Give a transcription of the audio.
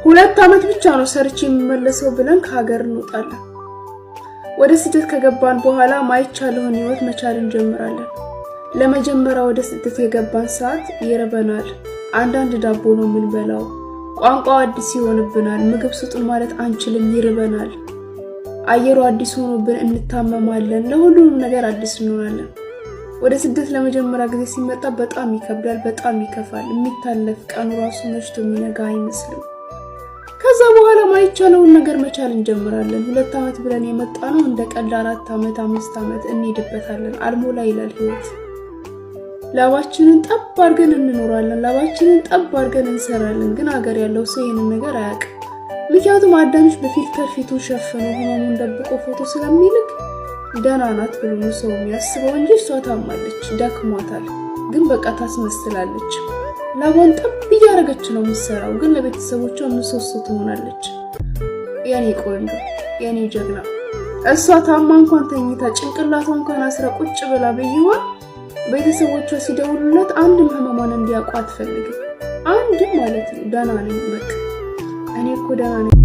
2 አመት ብቻ ነው ሰርቼ የምመለሰው ብለን ከሀገር እንወጣለን። ወደ ስደት ከገባን በኋላ ማይቻለውን ህይወት መቻል እንጀምራለን። ለመጀመሪያ ወደ ስደት የገባን ሰዓት ይርበናል። አንዳንድ ዳቦ ነው የምንበላው። ቋንቋው አዲስ ይሆንብናል። ምግብ ስጡን ማለት አንችልም፣ ይርበናል። አየሩ አዲስ ሆኖብን እንታመማለን። ለሁሉም ነገር አዲስ እንሆናለን። ወደ ስደት ለመጀመሪያ ጊዜ ሲመጣ በጣም ይከብዳል፣ በጣም ይከፋል። የሚታለፍ ቀኑ ራሱ መሽቶ የሚነጋ አይመስልም። ከዛ በኋላ ማይቻለውን ነገር መቻል እንጀምራለን። 2 አመት ብለን የመጣነው እንደ ቀልድ 4 አመት 5 አመት እንሄድበታለን። አልሞላ ይላል ህይወት። ላባችንን ጠብ አድርገን እንኖራለን። ላባችንን ጠብ አድርገን እንሰራለን። ግን ሀገር ያለው ሰው ይሄንን ነገር አያውቅም። ምክንያቱም አዳምሽ በፊልተር ፊቱን ሸፍኖ ህመሙን ደብቆ ፎቶ ስለሚልክ ደህና ናት ብሎ ነው ሰው የሚያስበው እንጂ እሷ ታማለች፣ ደክሟታል። ግን በቃ ታስመስላለች። ላቧን ጠብ እያደረገች ነው የምትሰራው። ግን ለቤተሰቦቿ ምሰሶ ትሆናለች። የኔ ቆንጆ፣ የኔ ጀግና። እሷ ታማ እንኳን ተኝታ ጭንቅላቷ እንኳን አስራ ቁጭ ብላ በይዋን ቤተሰቦቿ ሲደውሉላት አንድም ህመሟን እንዲያውቁ አትፈልግም። አንድም ማለት ነው። ደህና ነኝ በቃ እኔ እኮ ደህና ነኝ